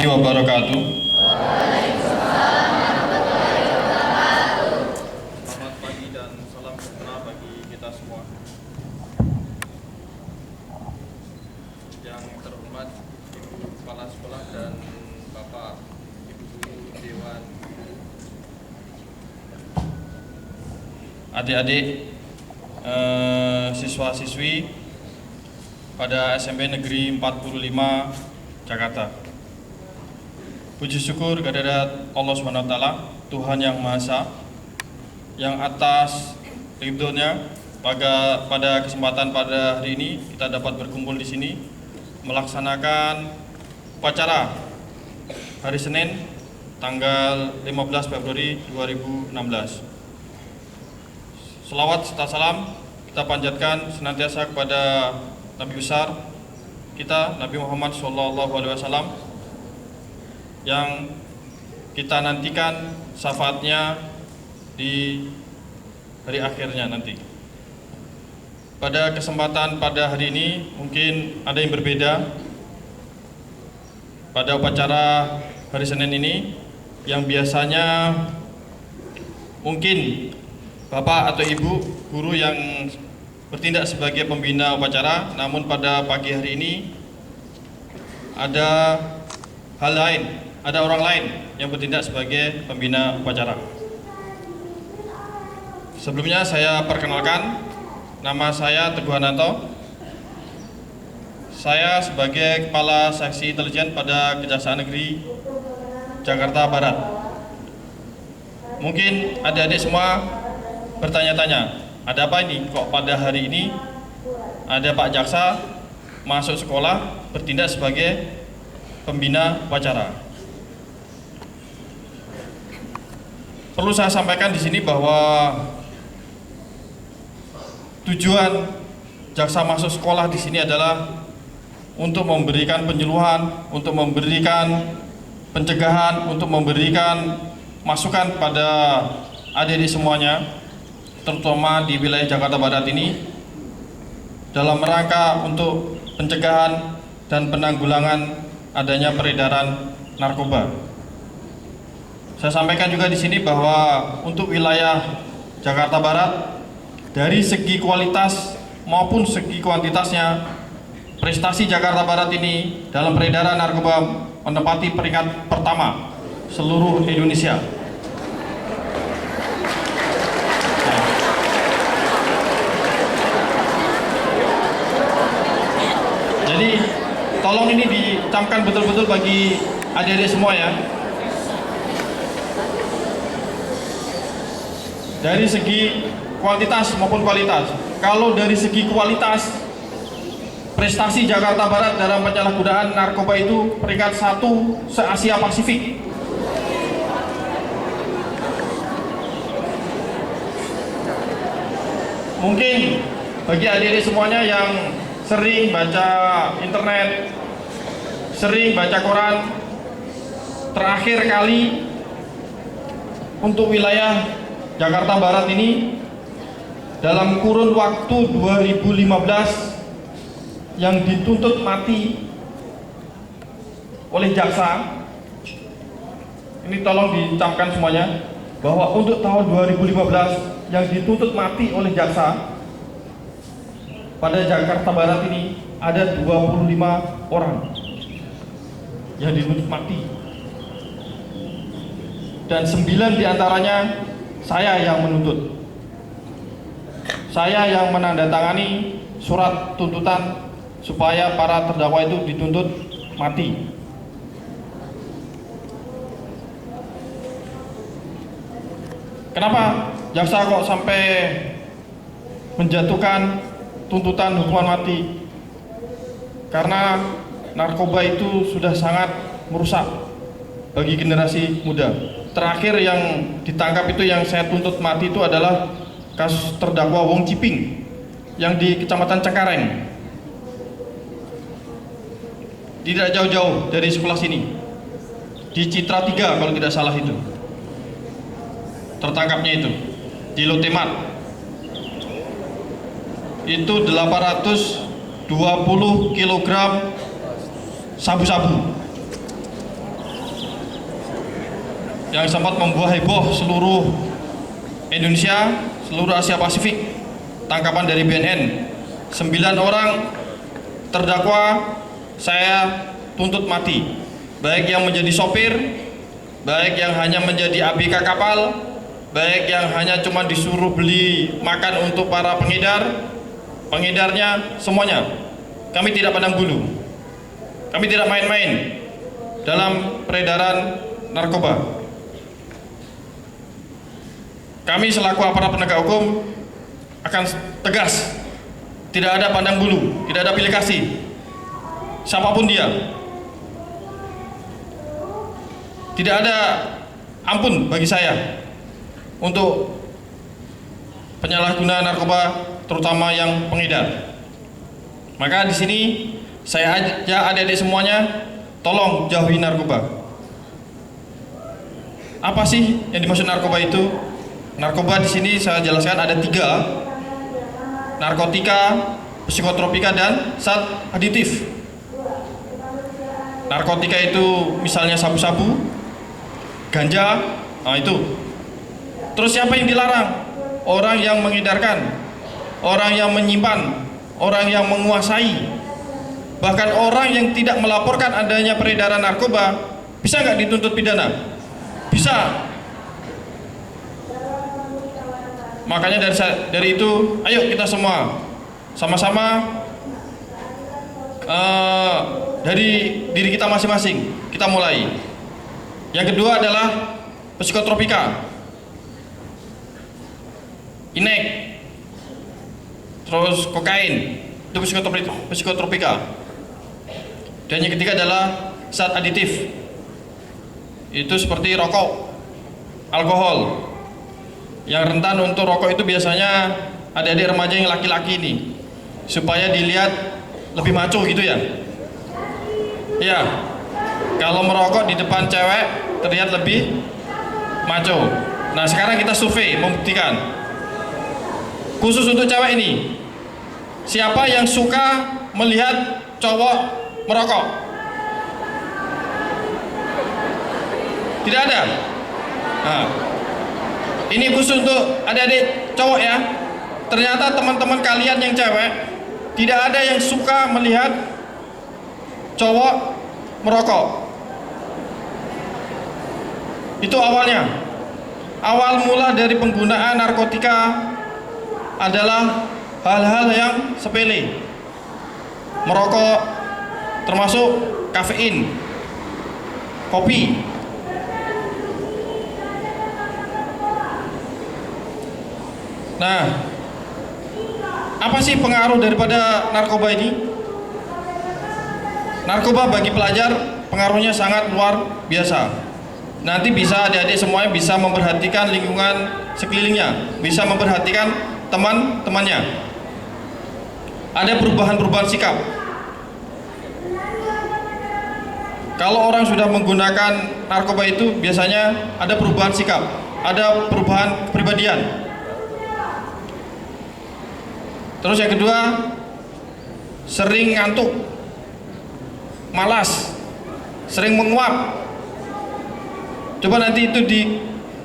warahmatullahi wabarakatuh. Selamat pagi dan salam sejahtera bagi kita semua. Yang terhormat Ibu Kepala Sekolah dan Bapak Ibu Guru Dewan, Adik-adik siswa-siswi pada SMP Negeri 45 Jakarta. Puji syukur kehadirat Allah SWT, Tuhan Yang Maha Esa, yang atas ridhonya pada kesempatan pada hari ini kita dapat berkumpul di sini melaksanakan upacara hari Senin tanggal 15 Februari 2016. Selawat serta salam kita panjatkan senantiasa kepada Nabi besar kita, Nabi Muhammad SAW, yang kita nantikan syafaatnya di hari akhirnya nanti. Pada kesempatan pada hari ini mungkin ada yang berbeda. Pada upacara hari Senin ini yang biasanya mungkin Bapak atau Ibu guru yang bertindak sebagai pembina upacara, namun pada pagi hari ini ada hal lain, ada orang lain yang bertindak sebagai pembina upacara. Sebelumnya saya perkenalkan, nama saya Teguh Hananto. Saya sebagai Kepala Seksi Intelijen pada Kejaksaan Negeri Jakarta Barat. Mungkin adik-adik semua bertanya-tanya, ada apa ini kok pada hari ini ada Pak Jaksa masuk sekolah bertindak sebagai pembina upacara. Perlu saya sampaikan di sini bahwa tujuan Jaksa masuk sekolah di sini adalah untuk memberikan penyuluhan, untuk memberikan pencegahan, untuk memberikan masukan pada adik-adik semuanya, terutama di wilayah Jakarta Barat ini, dalam rangka untuk pencegahan dan penanggulangan adanya peredaran narkoba. Saya sampaikan juga di sini bahwa untuk wilayah Jakarta Barat, dari segi kualitas maupun segi kuantitasnya, prestasi Jakarta Barat ini dalam peredaran narkoba menempati peringkat pertama seluruh Indonesia. Jadi tolong ini dicamkan betul-betul bagi adik-adik semua ya. Dari segi kuantitas maupun kualitas. Kalau dari segi kualitas, prestasi Jakarta Barat dalam penyalahgunaan narkoba itu peringkat 1 se-Asia Pasifik. Mungkin bagi adik-adik semuanya yang sering baca internet, sering baca koran, terakhir kali untuk wilayah Jakarta Barat ini dalam kurun waktu 2015 yang dituntut mati oleh jaksa, ini tolong dicamkan semuanya bahwa untuk tahun 2015 yang dituntut mati oleh jaksa pada Jakarta Barat ini ada 25 orang yang dituntut mati, dan 9 diantaranya saya yang menuntut. Saya yang menandatangani surat tuntutan supaya para terdakwa itu dituntut mati. Kenapa jaksa kok sampai menjatuhkan tuntutan hukuman mati? Karena narkoba itu sudah sangat merusak bagi generasi muda. Terakhir yang ditangkap itu yang saya tuntut mati itu adalah kasus terdakwa Wong Ciping yang di Kecamatan Cengkareng. Tidak jauh-jauh dari sekolah sini, di Citra 3 kalau tidak salah itu tertangkapnya, itu di Lotemat. Itu 820 kg sabu-sabu. yang sempat membuat heboh seluruh Indonesia, seluruh Asia Pasifik, tangkapan dari BNN. 9 orang terdakwa saya tuntut mati, baik yang menjadi sopir, baik yang hanya menjadi ABK kapal, baik yang hanya cuma disuruh beli makan untuk para pengedarnya, semuanya. Kami tidak pandang bulu, kami tidak main-main dalam peredaran narkoba. Kami selaku aparat penegak hukum akan tegas, tidak ada pandang bulu, tidak ada pilih kasih, siapapun dia. Tidak ada ampun bagi saya untuk penyalahgunaan narkoba, terutama yang pengedar. Maka di sini saya ajak adik-adik semuanya, tolong jauhi narkoba. Apa sih yang dimaksud narkoba itu? Narkoba di sini saya jelaskan ada 3: narkotika, psikotropika, dan zat aditif. Narkotika itu misalnya sabu-sabu, ganja, nah itu. Terus siapa yang dilarang? Orang yang mengedarkan, orang yang menyimpan, orang yang menguasai. Bahkan orang yang tidak melaporkan adanya peredaran narkoba, bisa nggak dituntut pidana? Bisa. Makanya dari itu, ayo kita semua sama-sama dari diri kita masing-masing kita mulai. Yang kedua adalah psikotropika, inek, terus kokain, itu psikotropika. Dan yang ketiga adalah zat aditif, itu seperti rokok, alkohol. Yang rentan untuk rokok itu biasanya adik-adik remaja yang laki-laki ini, supaya dilihat lebih maco gitu ya. Ya, kalau merokok di depan cewek terlihat lebih maco. Nah sekarang kita survei membuktikan, khusus untuk cewek ini, siapa yang suka melihat cowok merokok? Tidak ada. Nah, ini khusus untuk adik-adik cowok ya. Ternyata teman-teman kalian yang cewek tidak ada yang suka melihat cowok merokok. Itu awalnya. Awal mula dari penggunaan narkotika adalah hal-hal yang sepele. Merokok, termasuk kafein, kopi. Nah, apa sih pengaruh daripada narkoba ini? Narkoba bagi pelajar pengaruhnya sangat luar biasa. Nanti bisa adik-adik semuanya bisa memperhatikan lingkungan sekelilingnya, bisa memperhatikan teman-temannya. Ada perubahan-perubahan sikap. Kalau orang sudah menggunakan narkoba itu biasanya ada perubahan sikap, ada perubahan kepribadian. Terus yang kedua, sering ngantuk, malas, sering menguap. Coba nanti itu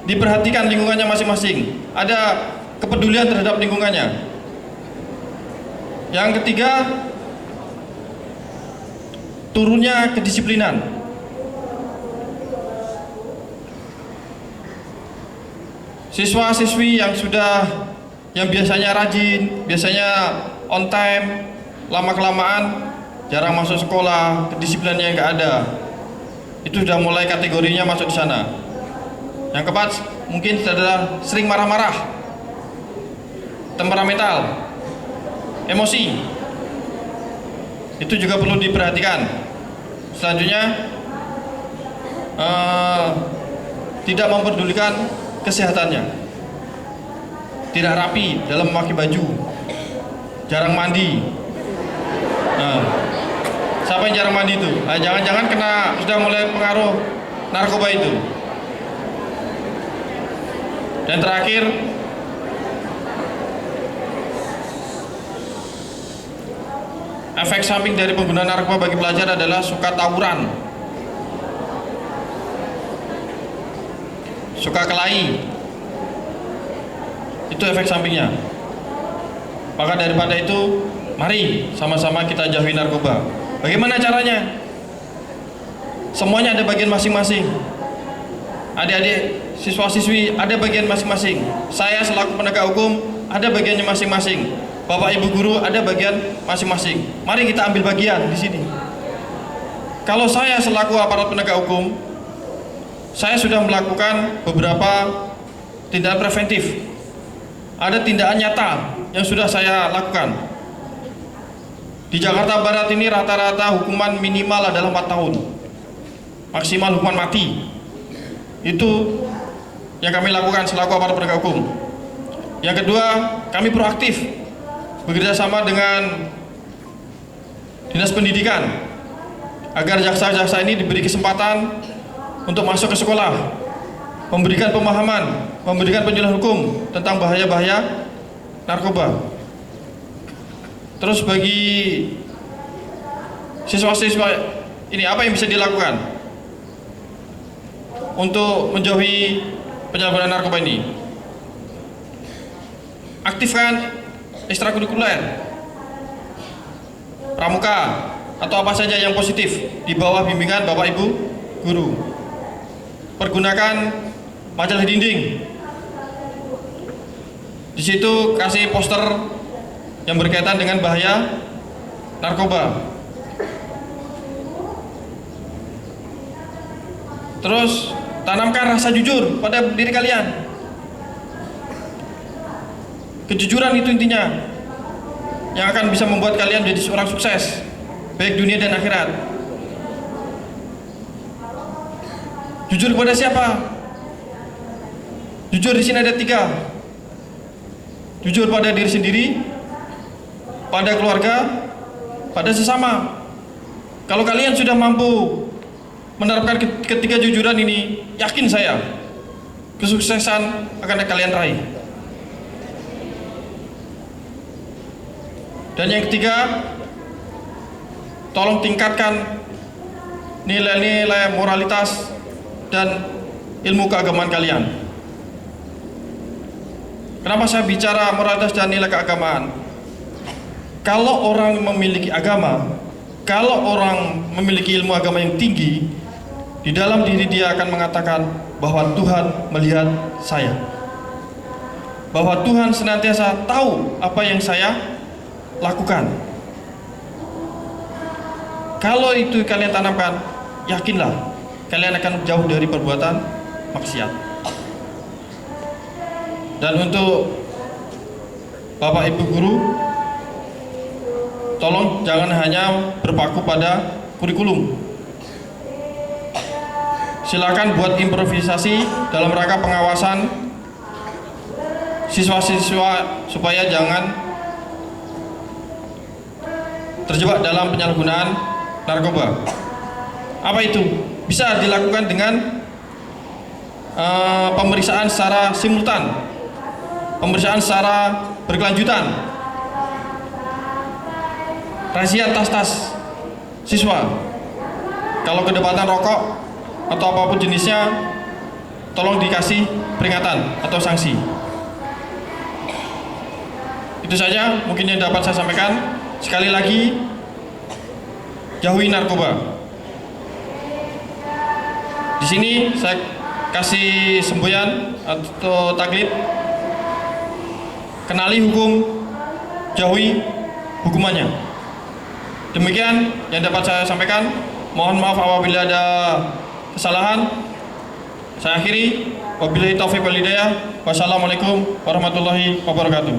diperhatikan lingkungannya masing-masing. Ada kepedulian terhadap lingkungannya. Yang ketiga, turunnya kedisiplinan. Siswa-siswi yang biasanya rajin, biasanya on time, lama-kelamaan jarang masuk sekolah, kedisiplinannya nggak ada. Itu sudah mulai kategorinya masuk di sana. Yang keempat, mungkin adalah sering marah-marah, temperamental, emosi. Itu juga perlu diperhatikan. Selanjutnya, tidak memperdulikan kesehatannya. Tidak rapi dalam memakai baju, jarang mandi. Nah, siapa yang jarang mandi itu? Nah, jangan-jangan sudah mulai pengaruh narkoba itu. Dan terakhir, efek samping dari penggunaan narkoba bagi pelajar adalah suka tawuran. suka kelahi. Itu efek sampingnya. Maka daripada itu, mari sama-sama kita jauhi narkoba. Bagaimana caranya? Semuanya ada bagian masing-masing. Adik-adik, siswa-siswi ada bagian masing-masing. Saya selaku penegak hukum ada bagiannya masing-masing. Bapak Ibu guru ada bagian masing-masing. Mari kita ambil bagian di sini. Kalau saya selaku aparat penegak hukum, saya sudah melakukan beberapa tindakan preventif. Ada tindakan nyata yang sudah saya lakukan. Di Jakarta Barat ini rata-rata hukuman minimal adalah 4 tahun. Maksimal hukuman mati. Itu yang kami lakukan selaku aparat penegak hukum. Yang kedua, kami proaktif bekerja sama dengan Dinas Pendidikan agar jaksa-jaksa ini diberi kesempatan untuk masuk ke sekolah, memberikan pemahaman, memberikan penjelasan hukum tentang bahaya-bahaya narkoba. Terus bagi siswa-siswa ini apa yang bisa dilakukan untuk menjauhi penyalahgunaan narkoba ini? Aktifkan ekstrakurikuler, pramuka, atau apa saja yang positif di bawah bimbingan Bapak Ibu guru. Pergunakan majalah dinding. Di situ kasih poster yang berkaitan dengan bahaya narkoba. Terus tanamkan rasa jujur pada diri kalian. Kejujuran itu intinya yang akan bisa membuat kalian menjadi seorang sukses baik dunia dan akhirat. Jujur kepada siapa? Jujur di sini ada 3. Jujur pada diri sendiri, pada keluarga, pada sesama. Kalau kalian sudah mampu menerapkan ketiga jujuran ini, yakin saya kesuksesan akan kalian raih. Dan yang ketiga, tolong tingkatkan nilai-nilai moralitas dan ilmu keagamaan kalian. Kenapa saya bicara moralitas dan nilai keagamaan? Kalau orang memiliki agama, kalau orang memiliki ilmu agama yang tinggi, di dalam diri dia akan mengatakan bahwa Tuhan melihat saya, bahwa Tuhan senantiasa tahu apa yang saya lakukan. Kalau itu kalian tanamkan, yakinlah kalian akan jauh dari perbuatan maksiat. Dan untuk Bapak Ibu guru, tolong jangan hanya berpaku pada kurikulum. Silakan buat improvisasi dalam rangka pengawasan siswa-siswa supaya jangan terjebak dalam penyalahgunaan narkoba. Apa itu? Bisa dilakukan dengan pemeriksaan secara simultan, pemeriksaan secara berkelanjutan, razia tas-tas siswa. Kalau kedapatan rokok atau apapun jenisnya, tolong dikasih peringatan atau sanksi. Itu saja mungkin yang dapat saya sampaikan. Sekali lagi, jauhi narkoba. Di sini saya kasih semboyan atau taglid: kenali hukum, jauhi hukumannya. Demikian yang dapat saya sampaikan. Mohon maaf apabila ada kesalahan. Saya akhiri. Wabillahi taufiq wal hidayah. Wassalamualaikum warahmatullahi wabarakatuh.